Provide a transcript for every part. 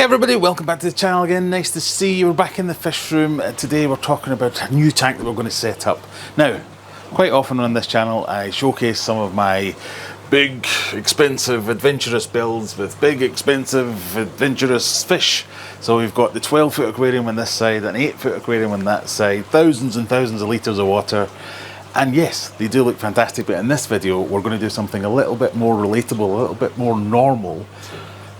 Everybody, welcome back to the channel again. Nice to see you. We're back in the fish room. Today we're talking about a new tank that we're going to set up. Now, quite often on this channel I showcase some of my big, expensive, adventurous builds with big, expensive, adventurous fish. So we've got the 12-foot aquarium on this side, an 8-foot aquarium on that side, thousands and thousands of litres of water. And yes, they do look fantastic, but in this video we're going to do something a little bit more relatable, a little bit more normal.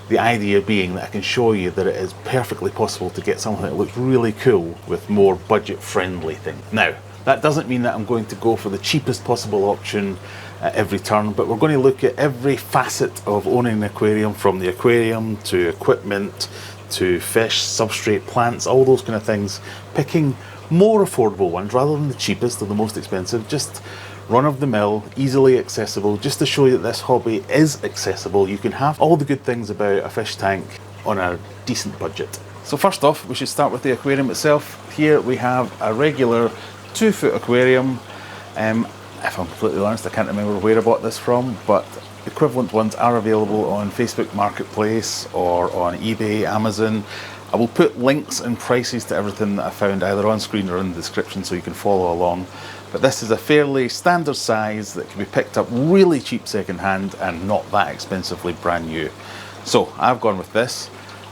The idea being that I can show you that it is perfectly possible to get something that looks really cool with more budget-friendly things. Now, that doesn't mean that I'm going to go for the cheapest possible option at every turn, but we're going to look at every facet of owning an aquarium, from the aquarium to equipment to fish, substrate, plants, all those kind of things, picking more affordable ones rather than the cheapest or the most expensive, just run-of-the-mill, easily accessible, just to show you that this hobby is accessible. You can have all the good things about a fish tank on a decent budget. So first off, we should start with the aquarium itself. Here we have a regular 2-foot aquarium. If I'm completely honest, I can't remember where I bought this from, but equivalent ones are available on Facebook Marketplace or on eBay, Amazon. I will put links and prices to everything that I found either on screen or in the description so you can follow along. But this is a fairly standard size that can be picked up really cheap second-hand and not that expensively brand new. So I've gone with this.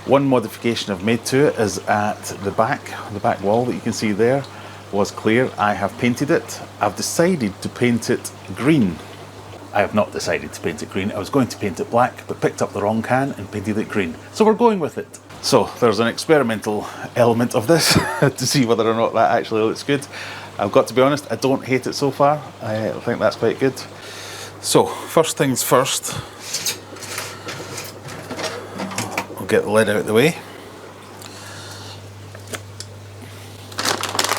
One modification I've made to it is at the back wall that you can see there was clear. I have painted it. I've decided to paint it green. I have not decided to paint it green. I was going to paint it black, but picked up the wrong can and painted it green. So we're going with it. So there's an experimental element of this to see whether or not that actually looks good. I've got to be honest, I don't hate it so far. I think that's quite good. So first things first, I'll get the lid out of the way.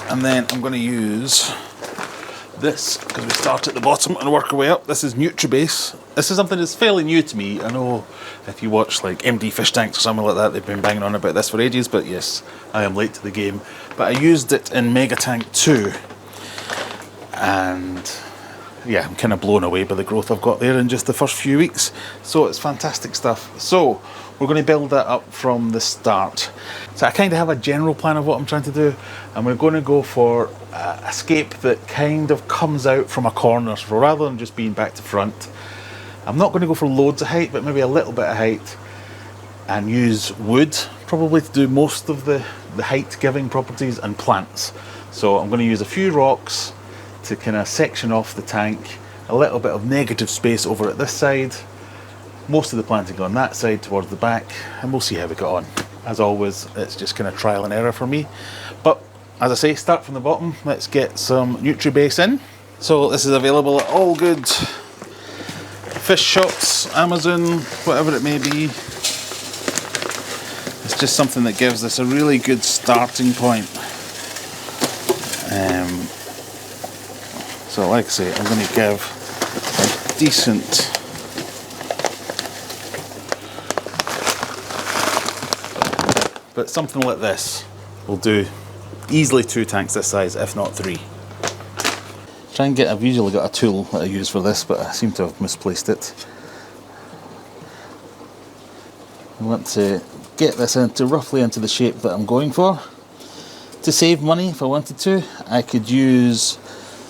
And then I'm going to use this, because we start at the bottom and work our way up. This is NutriBase. This is something that's fairly new to me. I know if you watch like MD Fish Tanks or something like that, they've been banging on about this for ages, but yes, I am late to the game. But I used it in Megatank 2, and yeah, I'm kind of blown away by the growth I've got there in just the first few weeks. So it's fantastic stuff. So we're going to build that up from the start. So I kind of have a general plan of what I'm trying to do, and we're going to go for a scape that kind of comes out from a corner, so rather than just being back to front. I'm not going to go for loads of height, but maybe a little bit of height, and use wood probably to do most of the height giving properties, and plants. So I'm going to use a few rocks to kind of section off the tank, a little bit of negative space over at this side, most of the planting on that side towards the back, and we'll see how we get on. As always, it's just kind of trial and error for me. But as I say, start from the bottom. Let's get some NutriBase in. So this is available at all good fish shops, Amazon, whatever it may be. It's just something that gives us a really good starting point. So like I say, I'm going to give a decent but something like this will do easily 2 tanks this size, if not 3. I've usually got a tool that I use for this, but I seem to have misplaced it. I want to get this roughly into the shape that I'm going for. To save money, if I wanted to, I could use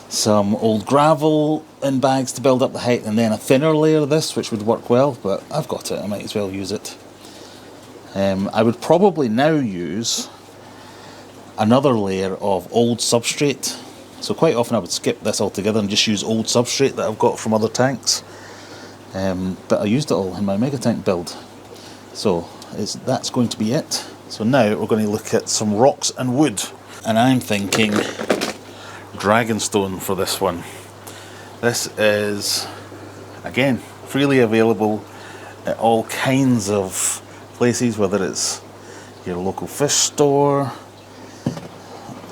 some old gravel in bags to build up the height, and then a thinner layer of this, which would work well, but I've got it, I might as well use it. I would probably now use another layer of old substrate. So quite often I would skip this altogether and just use old substrate that I've got from other tanks. But I used it all in my Megatank build. So that's going to be it. So now we're going to look at some rocks and wood. And I'm thinking dragonstone for this one. This is, again, freely available at all kinds of places, whether it's your local fish store.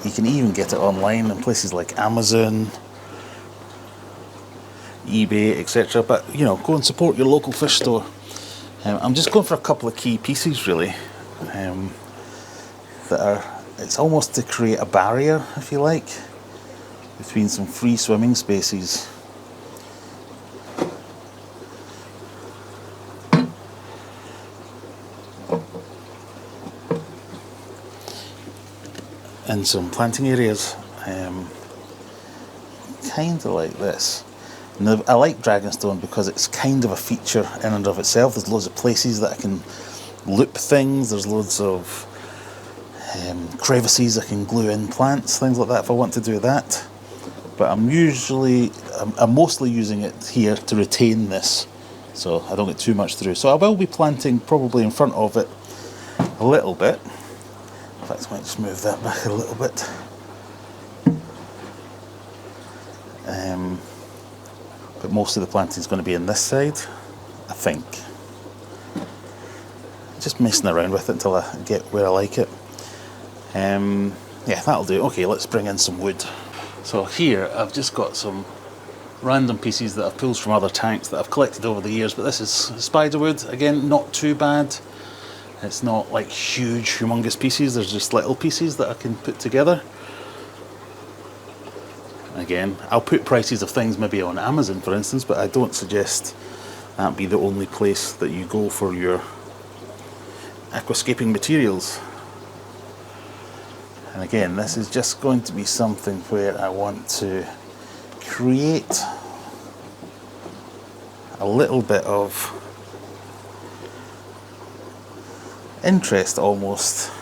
You can even get it online in places like Amazon, eBay, etc. But you know, go and support your local fish store. I'm just going for a couple of key pieces really, that are, it's almost to create a barrier, if you like, between some free swimming spaces. in some planting areas, kind of like this. And I like dragonstone because it's kind of a feature in and of itself. There's loads of places that I can loop things, there's loads of crevices I can glue in plants, things like that if I want to do that. But I'm mostly using it here to retain this, so I don't get too much through. So I will be planting probably in front of it a little bit. In fact, I might just move that back a little bit. But most of the planting is going to be in this side, I think. Just messing around with it until I get where I like it. Yeah, that'll do. Okay, let's bring in some wood. So here I've just got some random pieces that I've pulled from other tanks that I've collected over the years, but this is spiderwood. Again, not too bad. It's not like huge, humongous pieces. There's just little pieces that I can put together. Again, I'll put prices of things maybe on Amazon, for instance, but I don't suggest that be the only place that you go for your aquascaping materials. And again, this is just going to be something where I want to create a little bit of interest almost.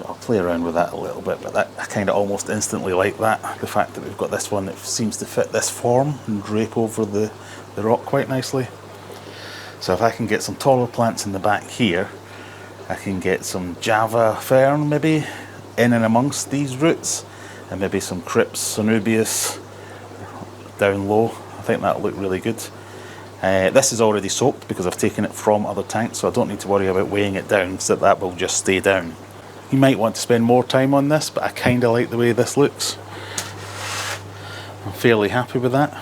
I'll play around with that a little bit, but I kind of almost instantly like that. The fact that we've got this one that seems to fit this form and drape over the rock quite nicely. So if I can get some taller plants in the back here, I can get some Java fern maybe in and amongst these roots, and maybe some Crypts Sanubius down low. I think that'll look really good. This is already soaked because I've taken it from other tanks, so I don't need to worry about weighing it down, so that will just stay down. You might want to spend more time on this, but I kind of like the way this looks. I'm fairly happy with that.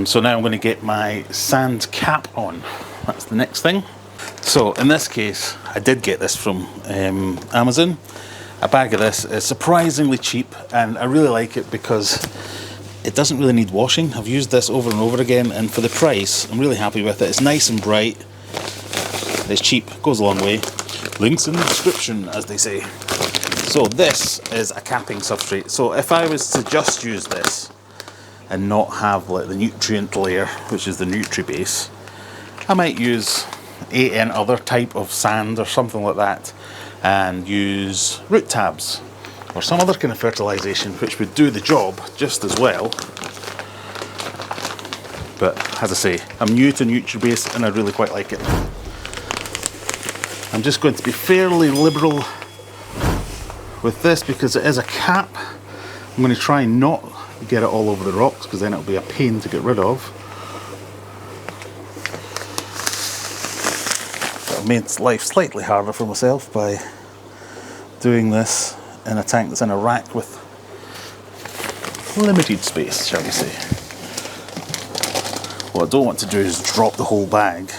So now I'm going to get my sand cap on. That's the next thing. So in this case, I did get this from Amazon. A bag of this is surprisingly cheap, and I really like it because it doesn't really need washing. I've used this over and over again, and for the price, I'm really happy with it. It's nice and bright. It's cheap, goes a long way. Links in the description, as they say. So this is a capping substrate. So if I was to just use this and not have like the nutrient layer, which is the Nutri-Base, I might use any other type of sand or something like that, and use root tabs or some other kind of fertilization which would do the job just as well. But as I say, I'm new to Nutri-Base and I really quite like it. I'm just going to be fairly liberal with this because it is a cap. I'm going to try and not get it all over the rocks because then it'll be a pain to get rid of. But I've made life slightly harder for myself by doing this in a tank that's in a rack with limited space, shall we say. What I don't want to do is drop the whole bag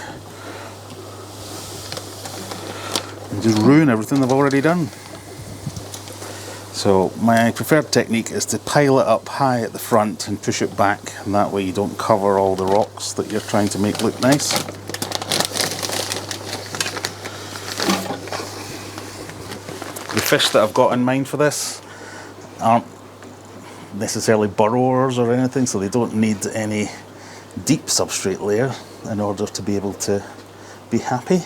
and just ruin everything I've already done. So my preferred technique is to pile it up high at the front and push it back, and that way you don't cover all the rocks that you're trying to make look nice. The fish that I've got in mind for this aren't necessarily burrowers or anything, so they don't need any deep substrate layer in order to be able to be happy.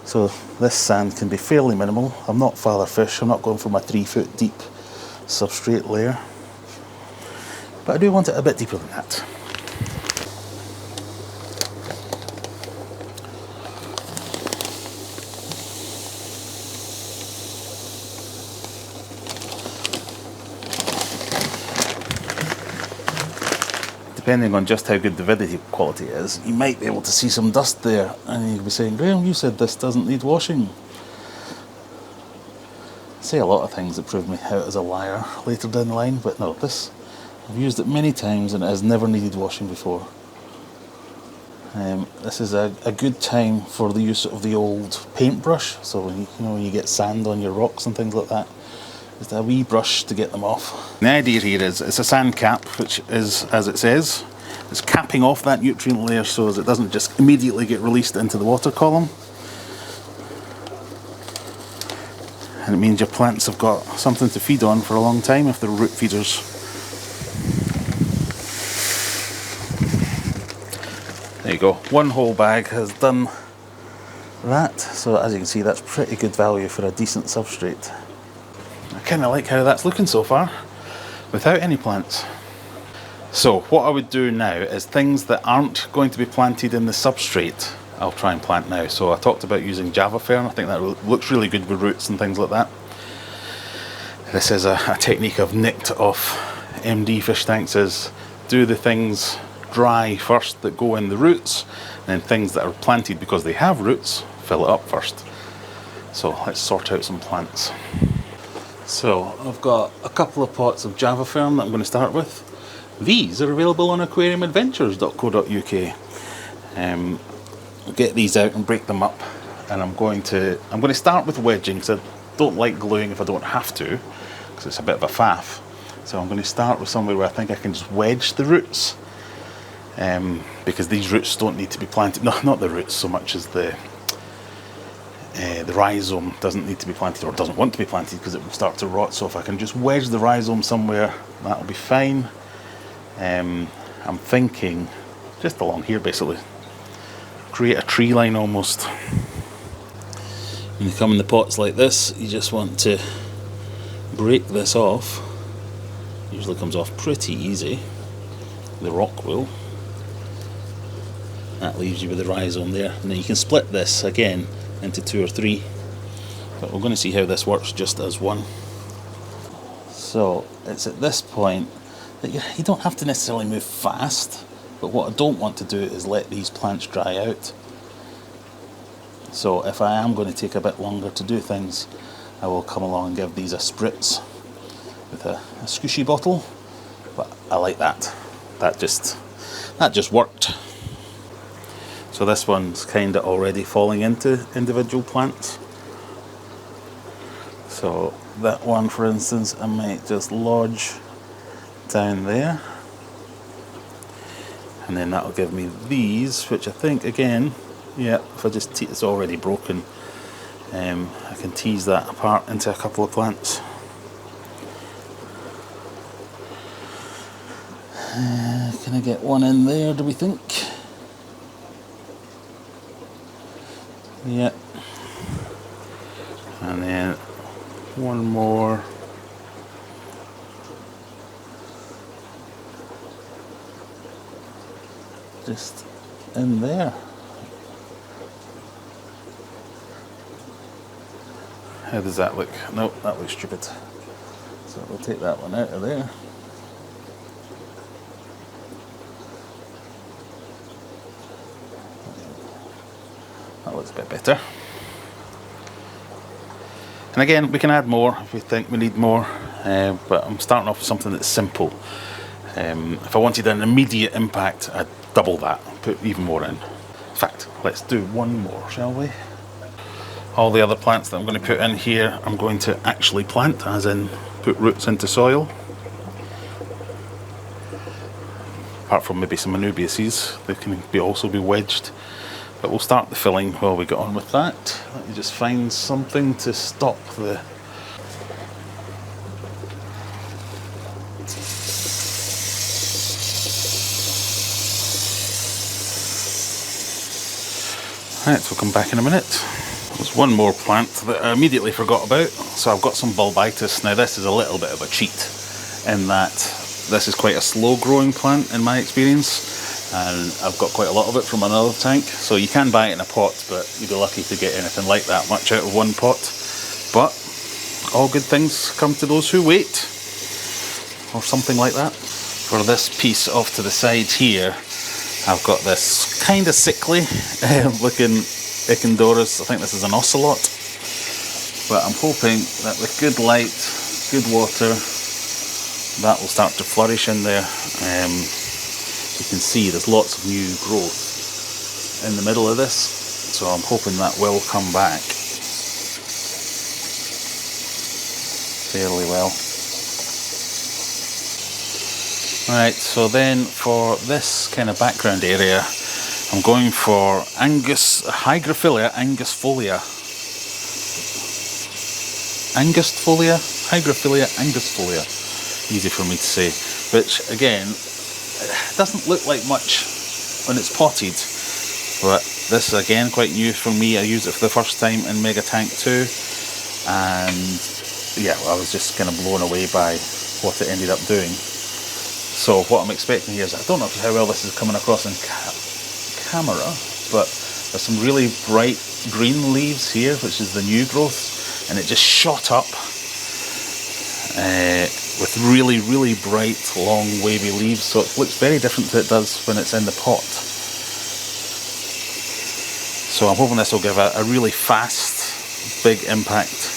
So this sand can be fairly minimal. I'm not father fish, I'm not going for my 3 foot deep substrate layer, but I do want it a bit deeper than that. Depending on just how good the video quality is, you might be able to see some dust there, and you'll be saying, Graham, you said this doesn't need washing. I say a lot of things that prove me out as a liar later down the line, but no, this, I've used it many times and it has never needed washing before. This is a good time for the use of the old paintbrush, so when you get sand on your rocks and things like that, just a wee brush to get them off. The idea here is it's a sand cap, which is, as it says, It's capping off that nutrient layer so as it doesn't just immediately get released into the water column. And it means your plants have got something to feed on for a long time if they're root feeders. There you go, one whole bag has done that. So as you can see, that's pretty good value for a decent substrate. I kind of like how that's looking so far, without any plants. So what I would do now is things that aren't going to be planted in the substrate, I'll try and plant now. So I talked about using Java fern. I think that looks really good with roots and things like that. This is a technique I've nicked off MD fish tanks, is do the things dry first that go in the roots, and then things that are planted because they have roots, fill it up first. So let's sort out some plants. So I've got a couple of pots of Java fern that I'm going to start with. These are available on aquariumadventures.co.uk. I'll get these out and break them up, and I'm going to start with wedging, because I don't like gluing if I don't have to, because it's a bit of a faff. So I'm going to start with somewhere where I think I can just wedge the roots, because these roots don't need to be planted. No, not the roots so much as the rhizome doesn't need to be planted, or doesn't want to be planted, because it will start to rot. So if I can just wedge the rhizome somewhere, that'll be fine. I'm thinking just along here, basically. Create a tree line almost. When you come in the pots like this, you just want to break this off. Usually comes off pretty easy. The rock will. That leaves you with the rhizome there. And then you can split this again into 2 or 3. But we're going to see how this works just as one. So it's at this point that you don't have to necessarily move fast, but what I don't want to do is let these plants dry out. So if I am going to take a bit longer to do things, I will come along and give these a spritz with a squishy bottle. But I like that. That just worked. So this one's kind of already falling into individual plants. So that one, for instance, I might just lodge down there, and then that'll give me these, which I think, again, yeah, if I just it's already broken, I can tease that apart into a couple of plants. Can I get one in there, do we think? Yeah. And then one more. Just in there. How does that look? Nope, that looks stupid. So we'll take that one out of there. That looks a bit better. And again, we can add more if we think we need more, but I'm starting off with something that's simple. If I wanted an immediate impact, I'd double that, put even more in. In fact, let's do one more, shall we? All the other plants that I'm going to put in here, I'm going to actually plant, as in put roots into soil. Apart from maybe some anubiases, they can also be wedged. But we'll start the filling while we get on with that. Let me just find something to stop the... Right, so we'll come back in a minute. There's one more plant that I immediately forgot about. So I've got some bulbitis. Now this is a little bit of a cheat in that this is quite a slow growing plant in my experience, and I've got quite a lot of it from another tank. So you can buy it in a pot, but you'd be lucky to get anything like that much out of one pot. But all good things come to those who wait, or something like that. For this piece off to the side here, I've got this kind of sickly looking Echindorus. I think this is an ocelot, but I'm hoping that with good light, good water, that will start to flourish in there. You can see there's lots of new growth in the middle of this, so I'm hoping that will come back fairly well. Right, so then for this kind of background area, I'm going for Hygrophila angusfolia. Hygrophila angusfolia. Easy for me to say. Which, again, doesn't look like much when it's potted. But this is, again, quite new for me. I used it for the first time in Megatank 2. And, yeah, I was just kind of blown away by what it ended up doing. So what I'm expecting here is, I don't know how well this is coming across in camera, but there's some really bright green leaves here, which is the new growth, and it just shot up with really, really bright, long, wavy leaves, so it looks very different to it does when it's in the pot. So I'm hoping this will give a really fast, big impact.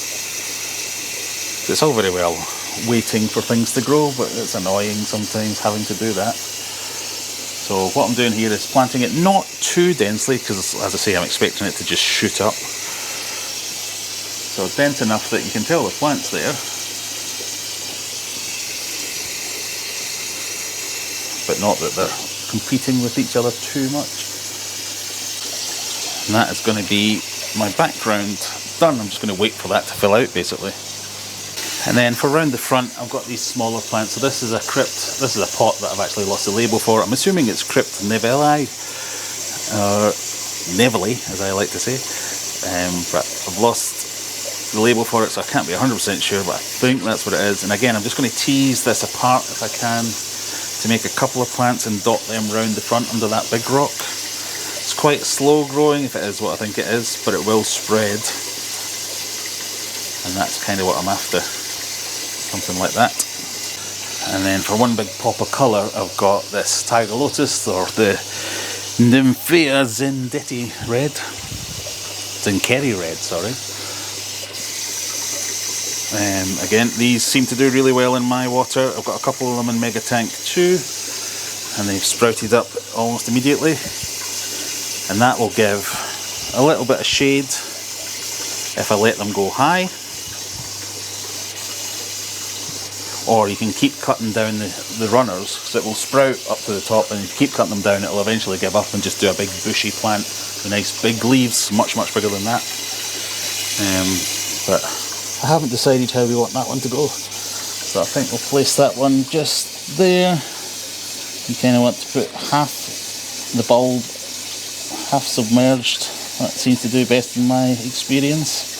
It's all very well waiting for things to grow, but it's annoying sometimes having to do that. So what I'm doing here is planting it not too densely, because as I say, I'm expecting it to just shoot up. So dense enough that you can tell the plant's there, but not that they're competing with each other too much. And that is going to be my background done. I'm just going to wait for that to fill out, basically. And then for around the front, I've got these smaller plants. So this is a crypt, this is a pot that I've actually lost the label for. I'm assuming it's Crypt Nevelli, or Nevelli, as I like to say. But I've lost the label for it, so I can't be 100% sure, but I think that's what it is. And again, I'm just going to tease this apart if I can, to make a couple of plants and dot them round the front under that big rock. It's quite slow growing, if it is what I think it is, but it will spread. And that's kind of what I'm after. Something like that. And then for one big pop of colour, I've got this Tiger Lotus, or the Nymphea Zendetti red. Zenkerry red, sorry. Again, these seem to do really well in my water. I've got a couple of them in Megatank 2, and they've sprouted up almost immediately. And that will give a little bit of shade if I let them go high. Or you can keep cutting down the runners, because it will sprout up to the top, and if you keep cutting them down, it'll eventually give up and just do a big bushy plant with nice big leaves, much bigger than that. But I haven't decided how we want that one to go, so I think we'll place that one just there. You kind of want to put half the bulb, half submerged. That seems to do best in my experience.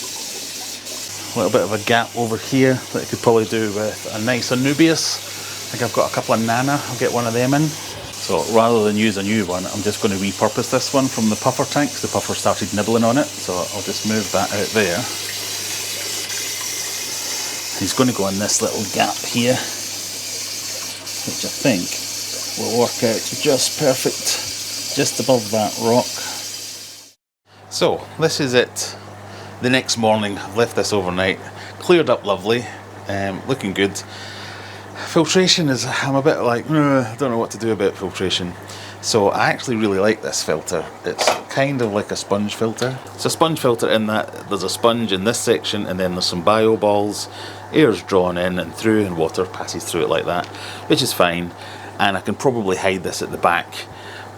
A little bit of a gap over here that I could probably do with a nice Anubias. I think I've got a couple of Nana, I'll get one of them in. So rather than use a new one, I'm just going to repurpose this one from the puffer tank, because the puffer started nibbling on it, so I'll just move that out there. He's going to go in this little gap here, which I think will work out just perfect, just above that rock. So this is it. The next morning, I've left this overnight, cleared up lovely, looking good. Filtration is, I'm a bit like, I don't know what to do about filtration. So I actually really like this filter. It's kind of like a sponge filter. It's a sponge filter in that there's a sponge in this section, and then there's some bio balls. Air's drawn in and through, and water passes through it like that, which is fine. And I can probably hide this at the back,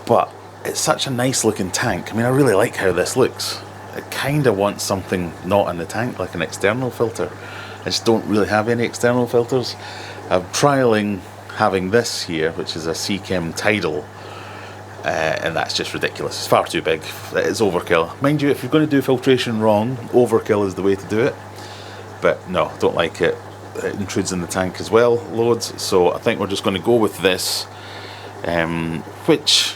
but it's such a nice looking tank. I mean, I really like how this looks. I kind of want something not in the tank, like an external filter. I just don't really have any external filters. I'm trialling having this here, which is a Seachem Tidal, and that's just ridiculous. It's far too big. It's overkill. Mind you, if you're going to do filtration wrong, overkill is the way to do it. But no, don't like it. It intrudes in the tank as well, loads. So I think we're just going to go with this, which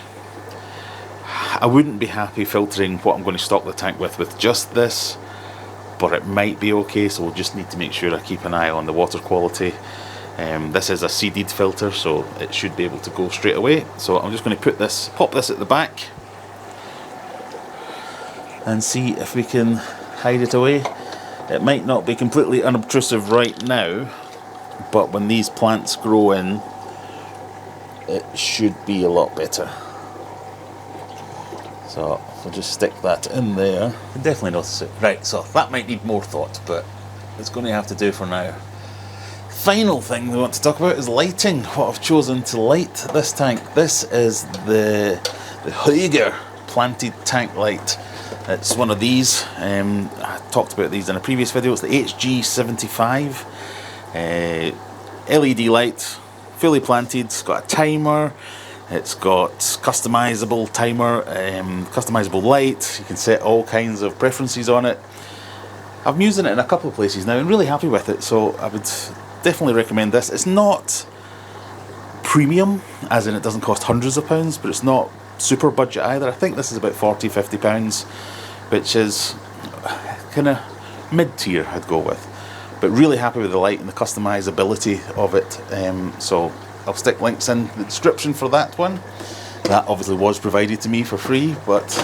I wouldn't be happy filtering what I'm going to stock the tank with just this, but it might be okay, so we'll just need to make sure I keep an eye on the water quality. This is a seeded filter, so it should be able to go straight away. So I'm just going to pop this at the back and see if we can hide it away. It might not be completely unobtrusive right now, but when these plants grow in, it should be a lot better. So we'll just stick that in there. You can definitely notice it. Right, so that might need more thought, but it's going to have to do for now. Final thing we want to talk about is lighting. What I've chosen to light this tank. This is the Heuger planted tank light. It's one of these. I talked about these in a previous video. It's the HG75 LED light, fully planted. It's got a timer. It's got customizable timer, customizable light. You can set all kinds of preferences on it. I've been using it in a couple of places now and really happy with it, so I would definitely recommend this. It's not premium, as in it doesn't cost hundreds of pounds, but it's not super budget either. I think this is about £40–50, which is kind of mid-tier I'd go with. But really happy with the light and the customizability of it. So I'll stick links in the description for that one. That obviously was provided to me for free, but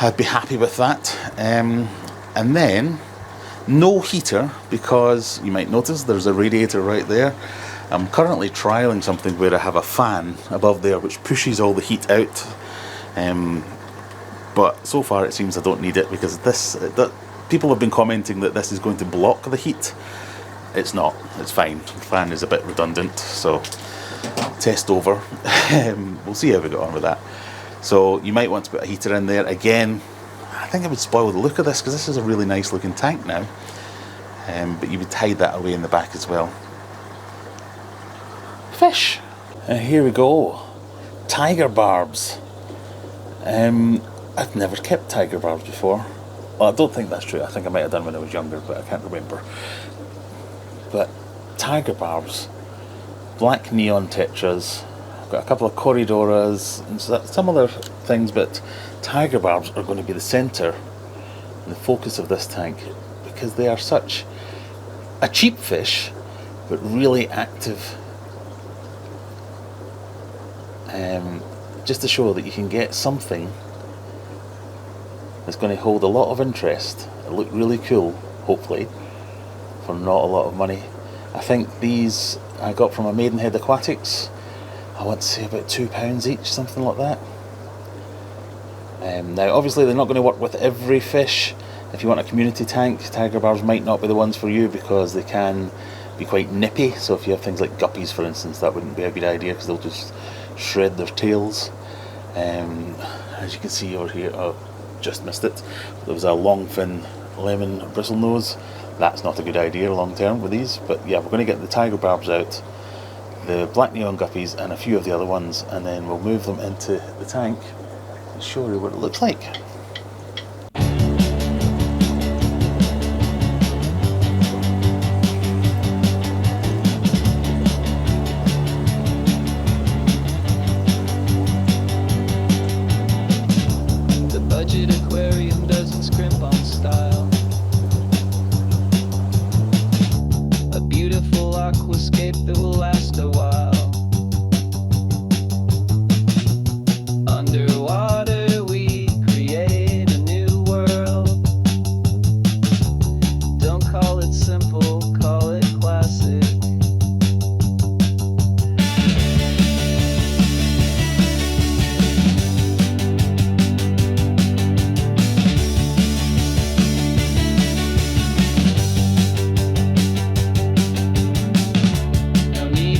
I'd be happy with that. And then no heater, because you might notice there's a radiator right there. I'm currently trialling something where I have a fan above there which pushes all the heat out. But so far it seems I don't need it, because people have been commenting that this is going to block the heat. It's not, it's fine. The fan is a bit redundant, so test over. We'll see how we get on with that. So you might want to put a heater in there. Again, I think it would spoil the look of this, because this is a really nice looking tank now. But you would hide that away in the back as well. Fish. Here we go. Tiger barbs. I've never kept tiger barbs before. Well, I don't think that's true. I think I might have done when I was younger, but I can't remember. But tiger barbs, black neon tetras. I've got a couple of corridoras and some other things, but tiger barbs are going to be the centre and the focus of this tank, because they are such a cheap fish, but really active. Just to show that you can get something that's going to hold a lot of interest, it'll look really cool, hopefully, for not a lot of money. I think these I got from a Maidenhead Aquatics. I want to say about £2 each, something like that. Now obviously they're not going to work with every fish. If you want a community tank, tiger barbs might not be the ones for you, because they can be quite nippy. So if you have things like guppies, for instance, that wouldn't be a good idea, because they'll just shred their tails. As you can see over here, oh, just missed it, there was a long fin lemon bristlenose. That's not a good idea long term with these, but yeah, we're going to get the tiger barbs out, the black neon guppies and a few of the other ones, and then we'll move them into the tank and show you what it looks like. Aquarium doesn't scrimp on style. A beautiful aquascape that will last a while. Underwater we create a new world. Don't call it simple, call it classic. No need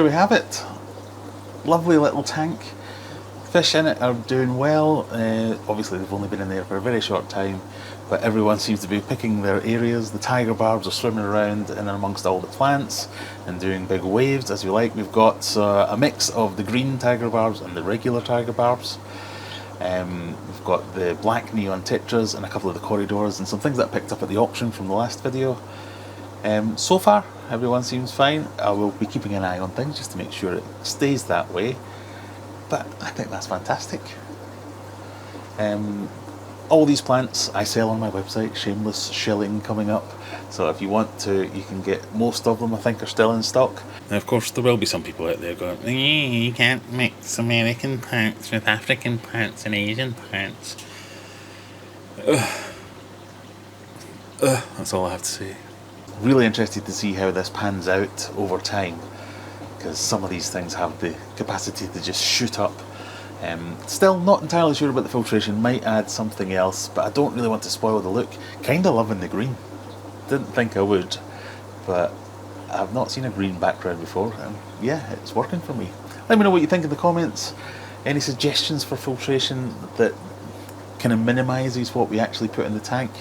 we have it. Lovely little tank. Fish in it are doing well. Obviously they've only been in there for a very short time, but everyone seems to be picking their areas. The tiger barbs are swimming around in and amongst all the plants and doing big waves as we like. We've got a mix of the green tiger barbs and the regular tiger barbs. We've got the black neon tetras and a couple of the corridors and some things that I picked up at the auction from the last video. So far everyone seems fine. I will be keeping an eye on things just to make sure it stays that way. But I think that's fantastic. All these plants I sell on my website, shameless shilling coming up. So if you want to, you can get most of them, I think, are still in stock. Now, of course, there will be some people out there going, you can't mix American plants with African plants and Asian plants. That's all I have to say. Really interested to see how this pans out over time, because some of these things have the capacity to just shoot up. Still not entirely sure about the filtration, might add something else, but I don't really want to spoil the look. Kinda loving the green. Didn't think I would, but I've not seen a green background before, and yeah, it's working for me. Let me know what you think in the comments. Any suggestions for filtration that kind of minimises what we actually put in the tank?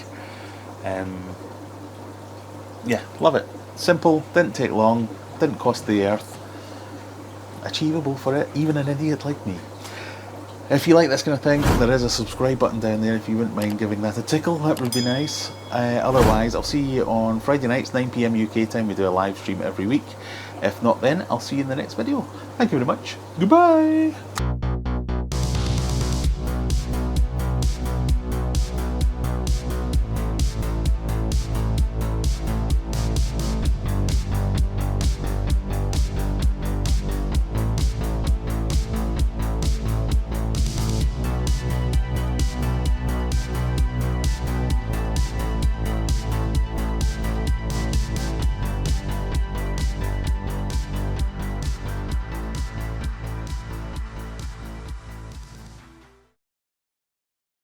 Yeah, love it. Simple, didn't take long, didn't cost the earth. Achievable for it, even an idiot like me. If you like this kind of thing, there is a subscribe button down there if you wouldn't mind giving that a tickle, that would be nice. Otherwise, I'll see you on Friday nights, 9 PM UK time. We do a live stream every week. If not then, I'll see you in the next video. Thank you very much. Goodbye!